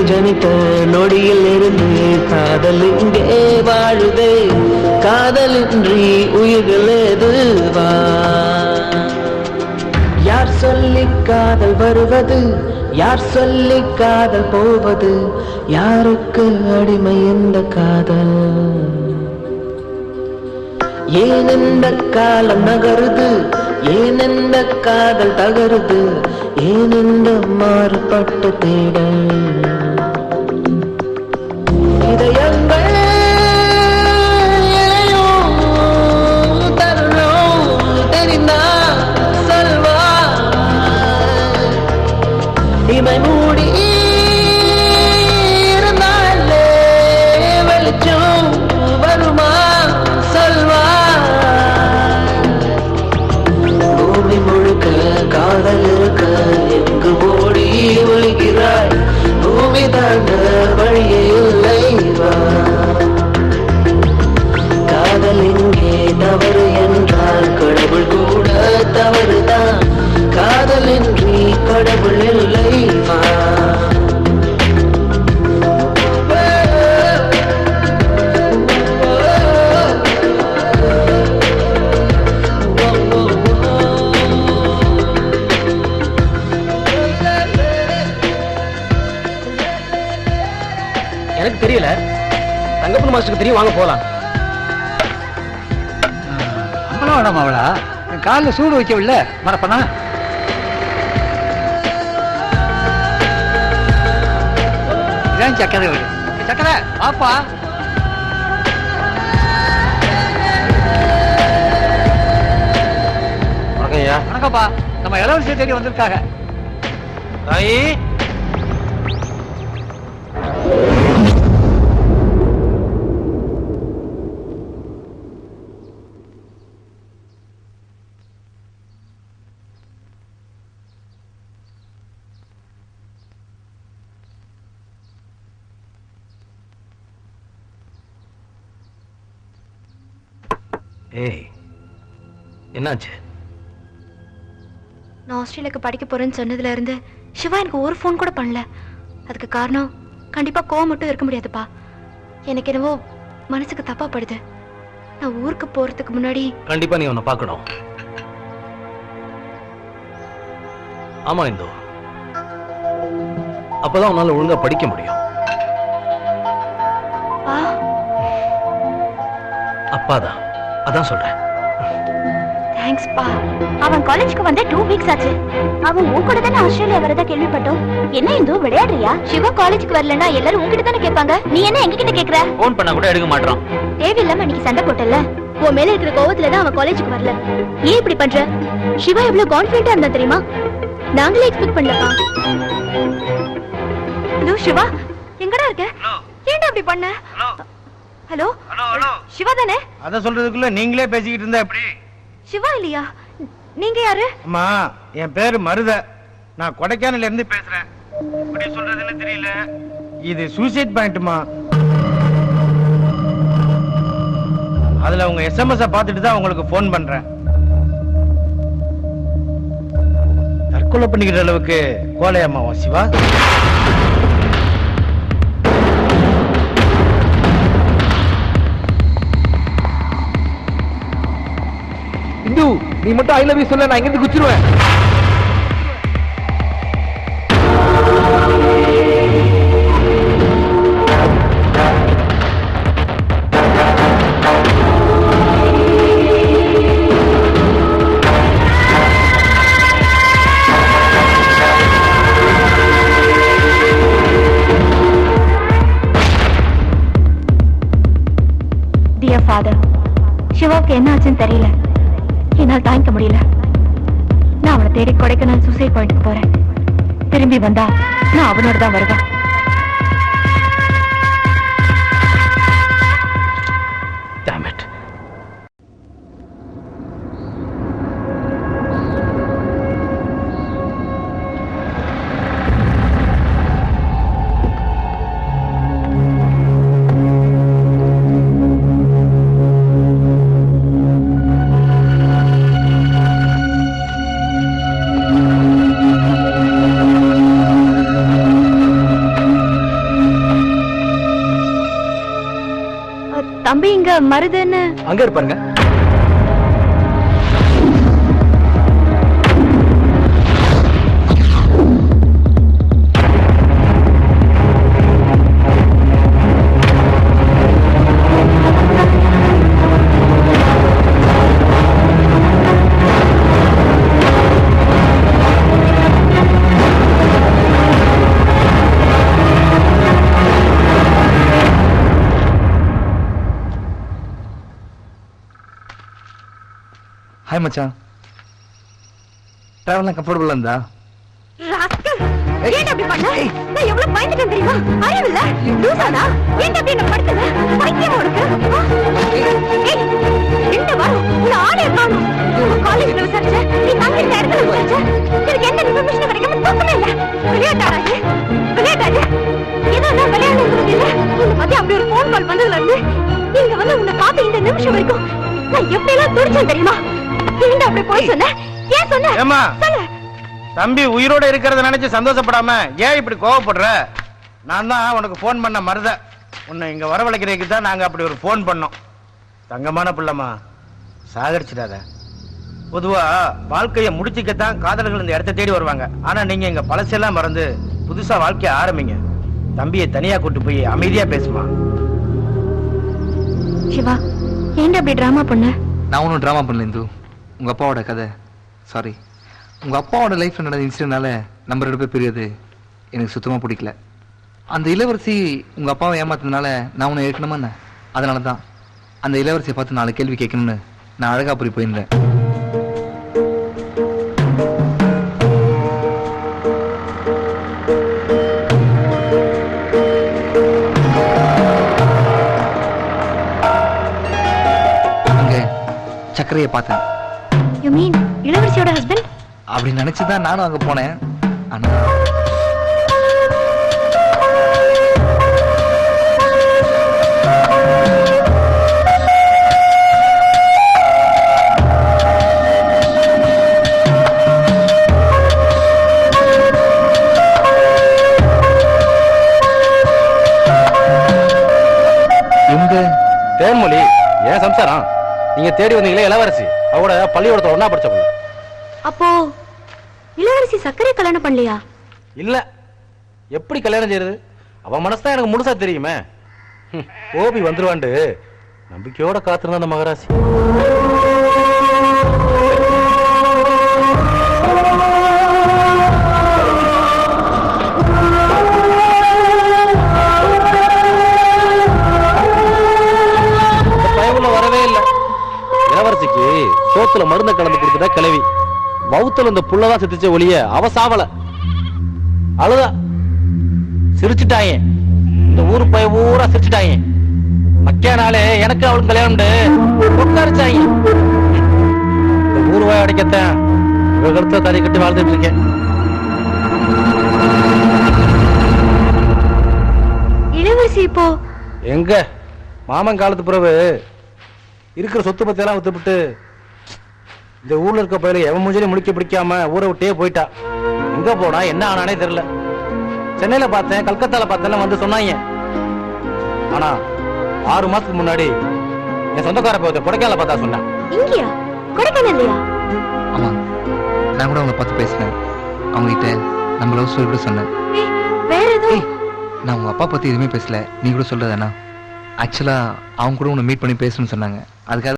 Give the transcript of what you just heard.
ஜனித்த நொடியில் இருந்து காதல் இங்கே வாழுதே. காதலின்றி உயிர்கள் எதுவா? யார் சொல்லி காதல் வருவது, யார் சொல்லி காதல் போவது, யாருக்கு அடிமை இந்த காதல்? ஏன் இந்த காலம் நகருது, ஏன் இந்த காதல் தகருது, ஏன் இந்த மாறுபட்ட தேடல்? இதயங்கள் இமை மூடி இருந்தாலே வெளிச்சம் வருமா சொல்வா? பூமி முழுக்க காதல் இருக்க எங்கு ஓடி ஒழிக்கிறாய்? பூமி தாண்ட வழியே இல்லை வா. காதல் இங்கே தவறு என்றால் கடவுள் கூட தவறுதான். காதலின்றி கடவுள் இல்லை வா. எனக்கு தெரியல, தங்கப்பன் மாஸ்டருக்கு தெரியும், வாங்க போலாம். அம்பளம் வேணாமா அவளா? காலில் சூடு வைக்கவில்ல மறப்பனா? சக்கரை சக்கரை பாப்பா. வணக்கம்ப்பா, நம்ம இளவரசியை தேடி வந்திருக்காங்க. தாயி ஏய், என்னாச்சு? நான் ஆஸ்திரேலியாவுக்கு படிக்க போறேன்னு சொன்னதுல இருந்து சிவா எனக்கு ஒரு ஃபோன் கூட பண்ணல. அதுக்கு காரணம் கண்டிப்பா கோவம் மட்டும் இருக்க முடியாதுப்பா. எனக்கு என்னவோ மனசுக்கு தப்பா படுது. நான் ஊருக்கு போறதுக்கு முன்னாடி கண்டிப்பா நீ உன்னை பார்க்கணும். ஆமா இந்து, அப்பதான் உன்னால ஒழுங்கா படிக்க முடியும். அப்பாதான், அதான் சொல்றேன். தேங்க்ஸ் பா. அவன் காலேஜ்க்கு வந்து 2 வீக்ஸ் ஆச்சு. அவன் உன் கூட தானே ஆஸ்திரேலியா வரதா கேள்விப்பட்டோம். என்ன இந்து விளையாடுறியா? சிவா காலேஜ்க்கு வரலன்னா எல்லாரும் உன்கிட்ட தானே கேட்பாங்க. நீ என்ன எங்க கிட்ட கேக்குற? போன் பண்ணா கூட எடுக்க மாட்டான். தேவையில்லாம அன்னைக்கு சண்டை போட்டல, உன் மேல இருக்கிற கோவத்துல தான் அவன் காலேஜ்க்கு வரல. ஏன் இப்படி பண்ற? சிவா எவ்வளவு கான்ஃபிடென்ட்டா இருந்தா தெரியுமா? நாங்களே எக்ஸ்பெக்ட் பண்ணலப்பா. ஹலோ சிவா, எங்கடா இருக்க? ஏன்டா அப்படி பண்ண? ஹலோ ஹலோ, சிவா தானே? அத சொல்றதுக்குள்ள நீங்களே பேசிக்கிட்டு இருந்தா எப்படி? சிவா இல்லையா? நீங்க யாரு? அம்மா, என் பேரு மருத. நான் கொடைக்கானல்ல இருந்து பேசுறேன். எப்படி சொல்றதுன்னு தெரியல. இது சூசைட் பாயிண்ட்மா. அதுல உங்க SMS பார்த்துட்டு தான் உங்களுக்கு போன் பண்றேன். தற்கொலை பண்ணிக்கிற அளவுக்கு கோலையம்மாவா சிவா? இந்து, நீ மட்டும் ஐ லவ் யூ சொல்ல, நான் இங்கிருந்து குச்சிருவேன். Dear father, சிவாவுக்கு என்ன ஆச்சுன்னு தெரியல. என்னால் தாங்கிக்க முடியல. நான் அவனை தேடி கொடைக்கானல் சூசைட் பாயிண்ட்க்கு போறேன். திரும்பி வந்தா நான் அவனோட தான் வருவேன். Damn it. இங்க மருதுன்னு அங்க இருப்பாருங்க. ஹாய் மச்சான். டிராவல்லாம் கம்ஃபர்டபுளா இருந்தா? ராஸ்கல், ஏன் அப்படி பண்ண? நான் எவ்வளவு பயந்துட்டேன் தெரியுமா? அறிவில்ல, லூசாடா. ஏன் அப்படி என்ன படுத்துற? பைத்தியம் உனக்கு? ஏய், ரெண்டு வாரம் உன்னை ஆளே காணோம். காலேஜ்ல விசாரிச்சேன், நீ தங்கி இருந்த இடத்துல விசாரிச்சேன். எனக்கு எந்த இன்ஃபர்மேஷனும் கிடைக்காம தூக்கமே இல்ல. விளையாட்டாடாது, விளையாட்டாது. ஏதோ நான் விளையாடுறது இல்ல. உன்னை பத்தி அப்படி ஒரு போன் கால் வந்ததுல இருந்து இங்க வந்து உன்னை பார்த்த இந்த நிமிஷம் வரைக்கும் நான் எப்படி எல்லாம் துடிச்சேன் தெரியுமா? ஏன்டா அப்படி போய் சொன்ன? ஏன் சொன்ன? ஏம்மா, சொல்லு. தம்பி உயிரோட இருக்கிறத நினைச்சு சந்தோஷப்படாம ஏன் இப்படி கோவப்படுற? நான் தான் உனக்கு போன் பண்ண மருத. உன்னை இங்க வரவழைக்கிறதுக்கு தான் நாங்க அப்படி ஒரு போன் பண்ணோம். தங்கமான பிள்ளைமா, சாகரிச்சிடாத. பொதுவா வாழ்க்கையை முடிச்சுக்கத்தான் காதலர்கள் இந்த இடத்தை தேடி வருவாங்க. ஆனா நீங்க இங்க பழசெல்லாம் மறந்து புதுசா வாழ்க்கைய ஆரம்பிங்க. தம்பியை தனியா கூட்டு போய் அமைதியா பேசுமா. சிவா, ஏன்டா அப்படி டிராமா பண்ண? நான் ஒன்றும் ட்ராமா பண்ணல இந்து. உங்கள் அப்பாவோட கதை. சாரி. உங்கள் அப்பாவோட லைஃப்பில் நடந்த இன்சிடென்ட்னால நம்ம 2 பேர் பிரியது எனக்கு சுத்தமாக பிடிக்கல. அந்த இளவரசி உங்கள் அப்பாவை ஏமாத்தினால நான் உன்னை ஏற்கனமா என்ன? அதனால தான் அந்த இளவரசியை பார்த்து 4 கேள்வி கேட்கணும்னு நான் அழகாபுரி போயிருந்தேன். அங்கே சக்கரையை பார்த்தேன். You mean இளவரசியோட ஹஸ்பண்ட்? அப்படி நினைச்சுதான் நானும் அங்க போனேன். ஆனா இவங்க தேன்மொழி ஏன் சம்சாரம்? நீங்க தேடி வந்தீங்களே இளவரசி, அவரோட பள்ளியோடத்துல ஒன்னா படிச்சவங்க. அப்போ இளவரசி சக்கரை கல்யாணம் பண்ணலையா? இல்ல, எப்படி கல்யாணம் செய்யறது? அவன் மனசுதான் எனக்கு முழுசா தெரியுமே. கோபி வந்துருவாண்டு நம்பிக்கையோட காத்திருந்த அந்த மகராசி. வரவே இல்லை. இளவரசிக்கு சோத்துல மருந்த கலந்து கொடுத்துட்டா கிளவி. வவுத்துல இந்த புள்ளதான் செத்துச்ச ஒளிய அவ சாவல. அழுதா சிரிச்சுட்டாங்க. இந்த ஊரு பய ஊரா சிரிச்சுட்டாங்க. மக்கியானாலே எனக்கு அவளுக்கு கல்யாணம் உட்காரிச்சாங்க. இந்த ஊர் வாய அடைக்கத்தான் விவகரத்தை தறி கட்டி வாழ்ந்துட்டு இருக்கேன். இளவரசி இப்போ எங்க மாமன் காலத்து பிறகு இருக்கிற சொத்து பத்தி எல்லாம் வித்துப்பிட்டு இந்த ஊர்ல இருக்க பயில எவன் மூஞ்சிலையும் முடிக்க பிடிக்காம ஊரை விட்டே போயிட்டா. எங்க போனா என்ன ஆனானே தெரியல. சென்னையில பார்த்தேன், கல்கத்தால பார்த்தேன் வந்து சொன்னாங்க. ஆனா 6 மாசத்துக்கு முன்னாடி என் சொந்தக்கார போய் கொடைக்கானல பார்த்தா சொன்னான். இங்கயா? கொடைக்கானல்லையா? ஆமா, நான் கூட அவங்களை பார்த்து பேசினேன். அவங்க கிட்ட நம்ம லவ் ஸ்டோரி கூட சொன்னேன். வேற ஏதோ? நான் உங்க அப்பா பத்தி எதுவுமே பேசல. நீ கூட சொல்றதானா? ஆக்சுவலா அவங்க கூட உன்னை மீட் பண்ணி பேசணும்னு சொன்னாங்க. அதுக்காக